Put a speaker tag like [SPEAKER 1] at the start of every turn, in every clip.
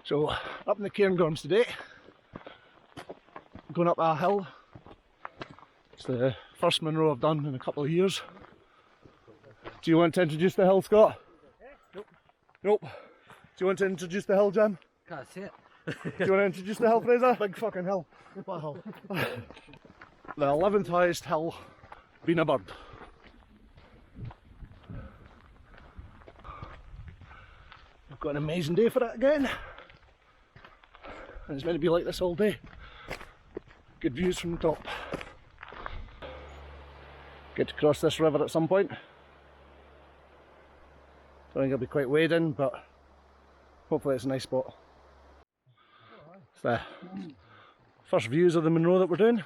[SPEAKER 1] So, up in the Cairngorms today, going up a hill. It's the first Munro I've done in a couple of years. Do you want to introduce the hill, Scott?
[SPEAKER 2] Nope.
[SPEAKER 1] Nope. Do you want to introduce the hill, Jim?
[SPEAKER 2] Can't see it.
[SPEAKER 1] Do you want to introduce the hill, Fraser? Big fucking hill. What hill? The 11th highest hill, Bhuird. We've got an amazing day for it again. And it's meant to be like this all day. Good views from the top. Get to cross this river at some point. Don't think I'll be quite wading, but hopefully it's a nice spot. It's the first views of the Munro that we're doing.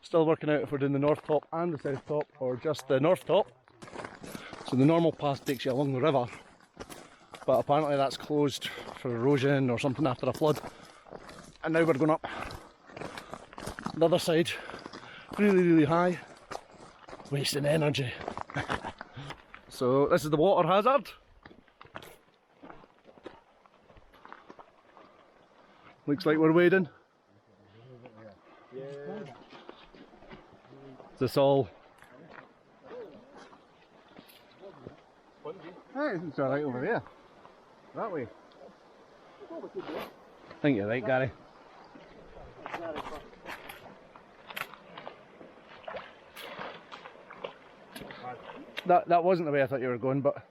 [SPEAKER 1] Still working out if we're doing the north top and the south top, or just the north top. So the normal path takes you along the river, but apparently that's closed for erosion or something after a flood. And now we're going up the other side, really high, wasting energy. So this is the water hazard. Looks like we're wading. Is this all? Hey, it's alright over there. That way. I think you're right, Gary. That wasn't the way I thought you were going, but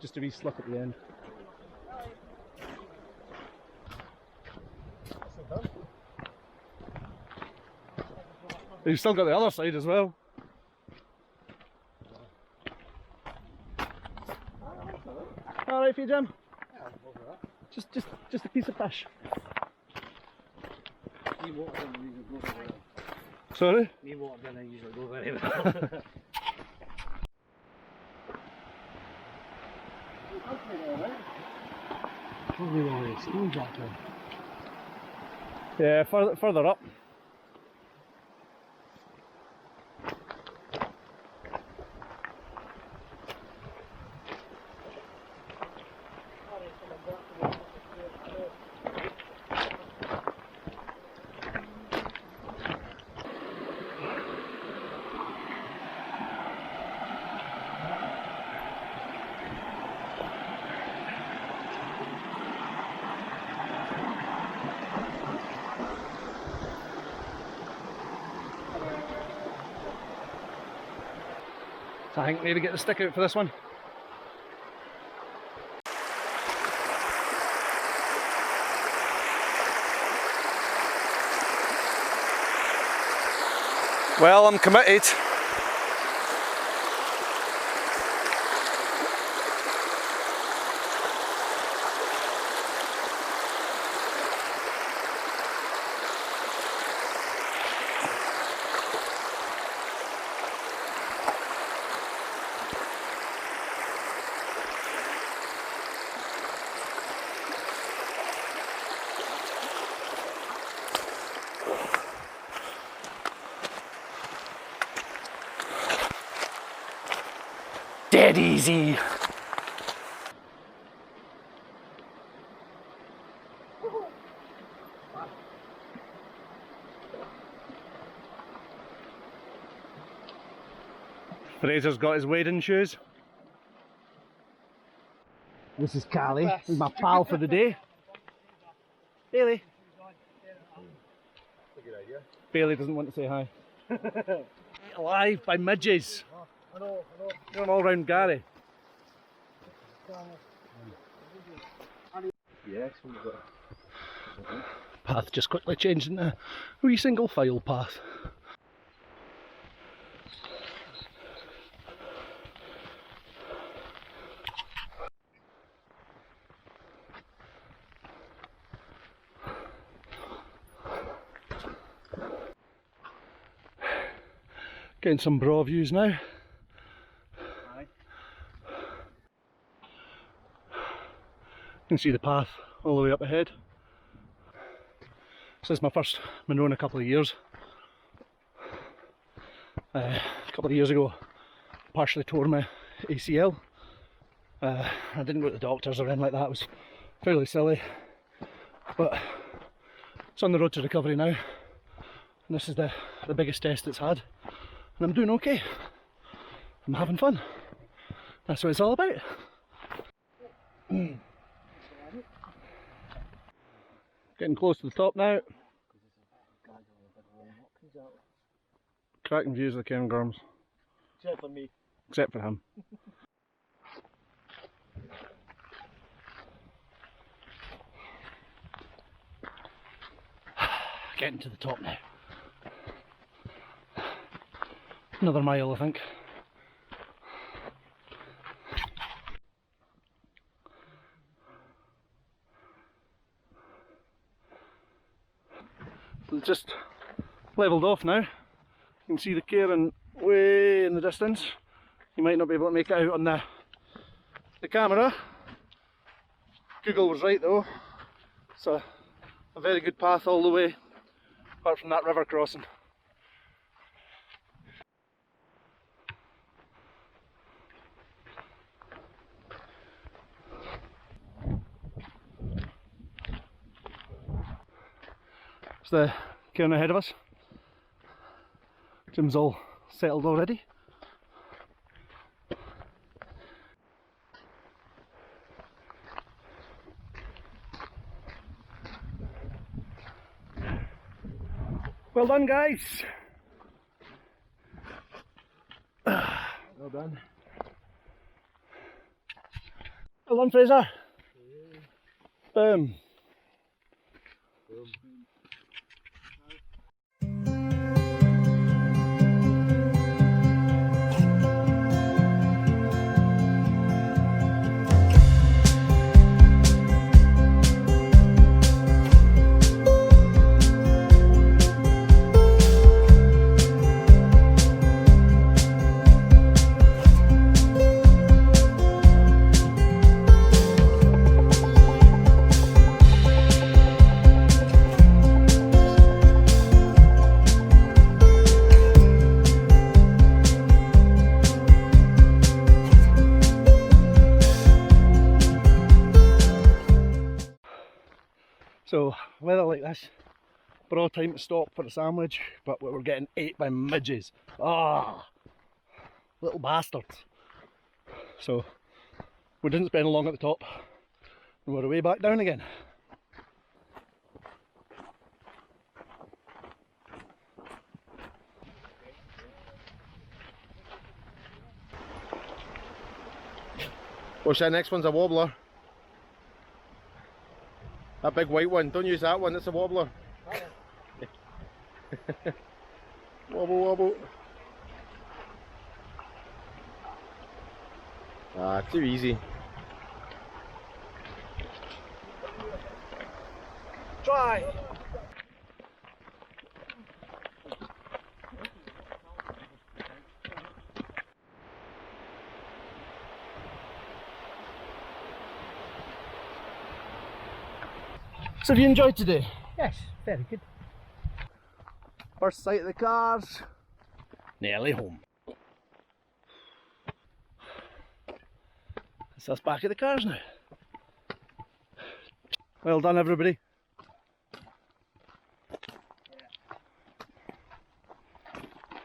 [SPEAKER 1] just a wee slip at the end. You've still got the other side as well. Alright for you, Jim? Just a piece of fish. Sorry?
[SPEAKER 2] Me water doesn't usually go very well. Probably where it's steam back there.
[SPEAKER 1] Yeah, further up. So I think maybe get the stick out for this one. Well, I'm committed. Dead easy. Fraser's got his wading shoes. This is Callie, this is my pal for the day. Bailey. Bailey doesn't want to say hi. Alive by midges. I know. You're an all-round Gary.
[SPEAKER 2] Yes,
[SPEAKER 1] Path just quickly changed into a wee single file path. Getting some broad views now. can see the path all the way up ahead. This is my first Munro in a couple of years. A couple of years ago, I partially tore my ACL. I didn't go to the doctors or anything like that. It was fairly silly, but it's on the road to recovery now. And this is the biggest test it's had, and I'm doing okay. I'm having fun. That's what it's all about. Getting close to the top now. Cracking views of the Cairngorms.
[SPEAKER 2] Except for me.
[SPEAKER 1] Except for him. Getting to the top now. Another mile, I think. So it's just levelled off now. You can see the cairn way in the distance. You might not be able to make it out on the camera. Google was right though. It's a very good path all the way, apart from that river crossing. It's the cairn ahead of us. Jim's all settled already. Well done, guys.
[SPEAKER 2] Well done.
[SPEAKER 1] Well done, Fraser. Boom. So, weather like this, broad time to stop for a sandwich, but we were getting ate by midges. Ah, little bastards. So, we didn't spend long at the top, and we're way back down again.
[SPEAKER 3] Watch that next one's a wobbler. That big white one, don't use that one, it's a wobbler. Wobble wobble. Ah, too easy.
[SPEAKER 1] Try! So have you enjoyed today?
[SPEAKER 2] Yes, very good.
[SPEAKER 1] First sight of the cars. Nearly home. It's us back at the cars now. Well done, everybody.